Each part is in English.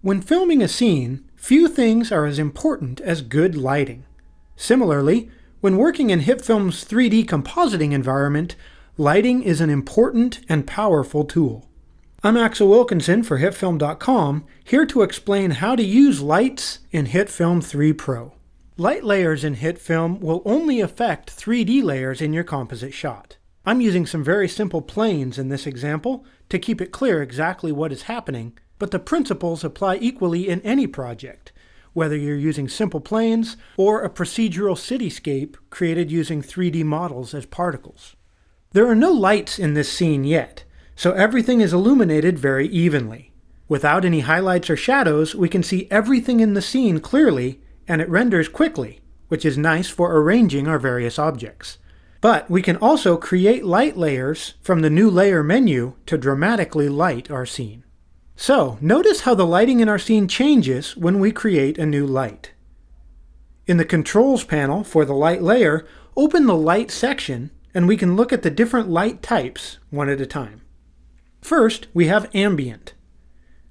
When filming a scene, few things are as important as good lighting. Similarly, when working in HitFilm's 3D compositing environment, lighting is an important and powerful tool. I'm Axel Wilkinson for HitFilm.com, here to explain how to use lights in HitFilm 3 Pro. Light layers in HitFilm will only affect 3D layers in your composite shot. I'm using some very simple planes in this example to keep it clear exactly what is happening, but the principles apply equally in any project, whether you're using simple planes or a procedural cityscape created using 3D models as particles. There are no lights in this scene yet, so everything is illuminated very evenly. Without any highlights or shadows, we can see everything in the scene clearly, and it renders quickly, which is nice for arranging our various objects. But we can also create light layers from the new layer menu to dramatically light our scene. So, notice how the lighting in our scene changes when we create a new light. In the Controls panel for the light layer, open the Light section and we can look at the different light types one at a time. First, we have Ambient.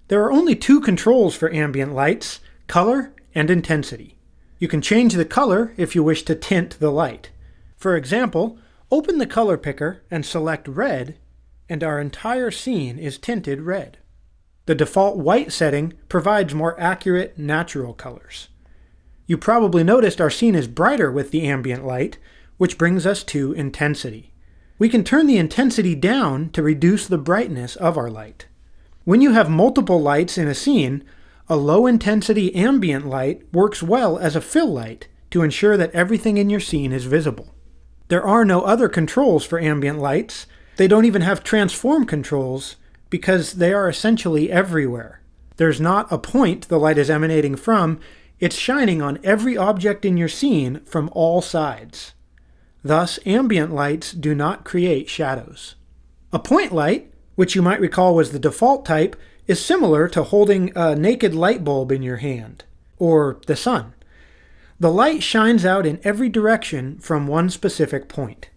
There are only two controls for ambient lights, color and intensity. You can change the color if you wish to tint the light. For example, open the color picker and select red, and our entire scene is tinted red. The default white setting provides more accurate, natural colors. You probably noticed our scene is brighter with the ambient light, which brings us to intensity. We can turn the intensity down to reduce the brightness of our light. When you have multiple lights in a scene, a low-intensity ambient light works well as a fill light to ensure that everything in your scene is visible. There are no other controls for ambient lights. They don't even have transform controls, because they are essentially everywhere. There's not a point the light is emanating from, it's shining on every object in your scene from all sides. Thus, ambient lights do not create shadows. A point light, which you might recall was the default type, is similar to holding a naked light bulb in your hand, or the sun. The light shines out in every direction from one specific point.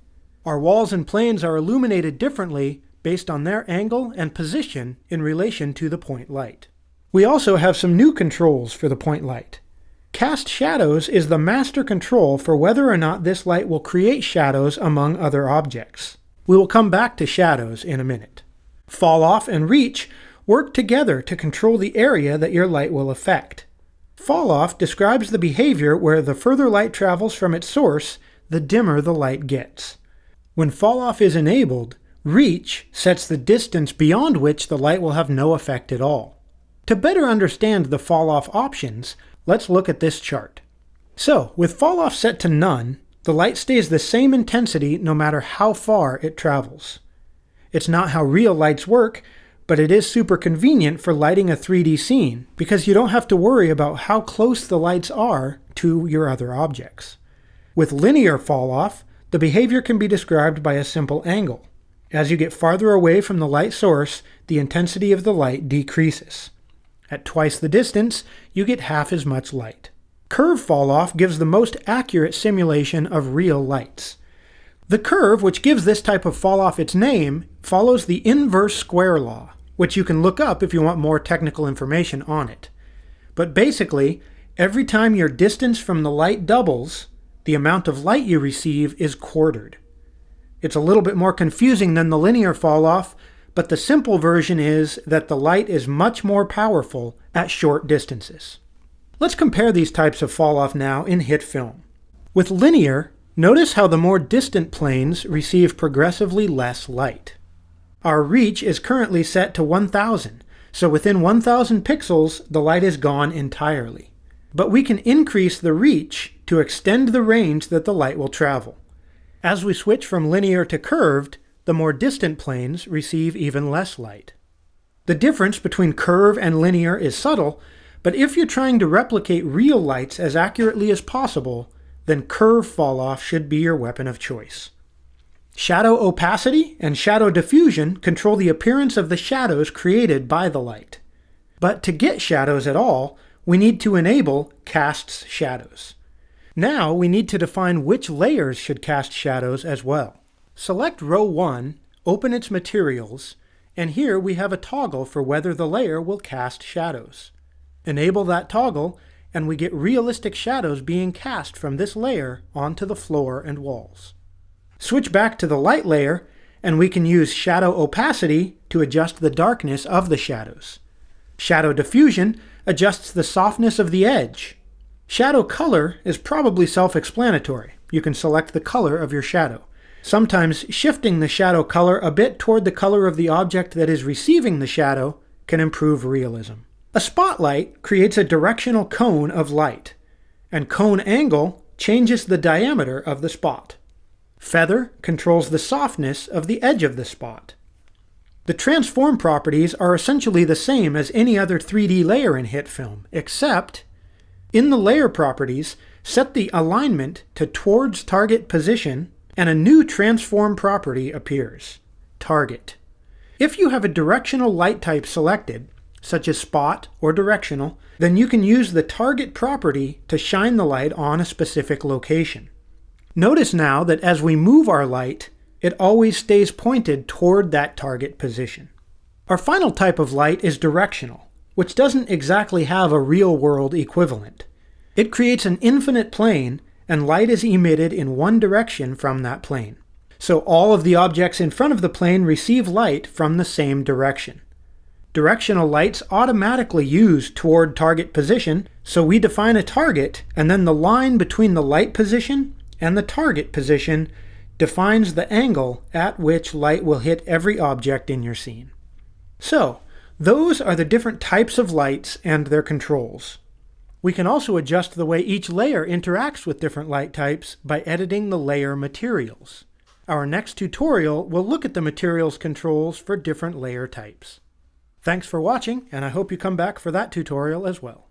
Our walls and planes are illuminated differently based on their angle and position in relation to the point light. We also have some new controls for the point light. Cast Shadows is the master control for whether or not this light will create shadows among other objects. We will come back to shadows in a minute. Falloff and Reach work together to control the area that your light will affect. Falloff describes the behavior where the further light travels from its source, the dimmer the light gets. When Falloff is enabled, Reach sets the distance beyond which the light will have no effect at all. To better understand the Falloff options, let's look at this chart. So, with Falloff set to none, the light stays the same intensity no matter how far it travels. It's not how real lights work, but it is super convenient for lighting a 3D scene because you don't have to worry about how close the lights are to your other objects. With linear Falloff, the behavior can be described by a simple angle. As you get farther away from the light source, the intensity of the light decreases. At twice the distance, you get half as much light. Curve Falloff gives the most accurate simulation of real lights. The curve, which gives this type of falloff its name, follows the inverse square law, which you can look up if you want more technical information on it. But basically, every time your distance from the light doubles, the amount of light you receive is quartered. It's a little bit more confusing than the linear falloff, but the simple version is that the light is much more powerful at short distances. Let's compare these types of falloff now in HitFilm. With linear, notice how the more distant planes receive progressively less light. Our reach is currently set to 1000, so within 1000 pixels the light is gone entirely. But we can increase the reach to extend the range that the light will travel. As we switch from linear to curved, the more distant planes receive even less light. The difference between curve and linear is subtle, but if you're trying to replicate real lights as accurately as possible, then curve falloff should be your weapon of choice. Shadow opacity and shadow diffusion control the appearance of the shadows created by the light. But to get shadows at all, we need to enable Casts Shadows. Now we need to define which layers should cast shadows as well. Select row 1, open its materials, and here we have a toggle for whether the layer will cast shadows. Enable that toggle, and we get realistic shadows being cast from this layer onto the floor and walls. Switch back to the light layer, and we can use shadow opacity to adjust the darkness of the shadows. Shadow diffusion adjusts the softness of the edge. Shadow color is probably self-explanatory. You can select the color of your shadow. Sometimes shifting the shadow color a bit toward the color of the object that is receiving the shadow can improve realism. A spotlight creates a directional cone of light, and cone angle changes the diameter of the spot. Feather controls the softness of the edge of the spot. The transform properties are essentially the same as any other 3D layer in HitFilm, except in the layer properties, set the alignment to towards target position, and a new transform property appears, target. If you have a directional light type selected, such as spot or directional, then you can use the target property to shine the light on a specific location. Notice now that as we move our light, it always stays pointed toward that target position. Our final type of light is directional, which doesn't exactly have a real-world equivalent. It creates an infinite plane, and light is emitted in one direction from that plane. So all of the objects in front of the plane receive light from the same direction. Directional lights automatically use toward target position, so we define a target, and then the line between the light position and the target position defines the angle at which light will hit every object in your scene. So, those are the different types of lights and their controls. We can also adjust the way each layer interacts with different light types by editing the layer materials. Our next tutorial will look at the materials controls for different layer types. Thanks for watching, and I hope you come back for that tutorial as well.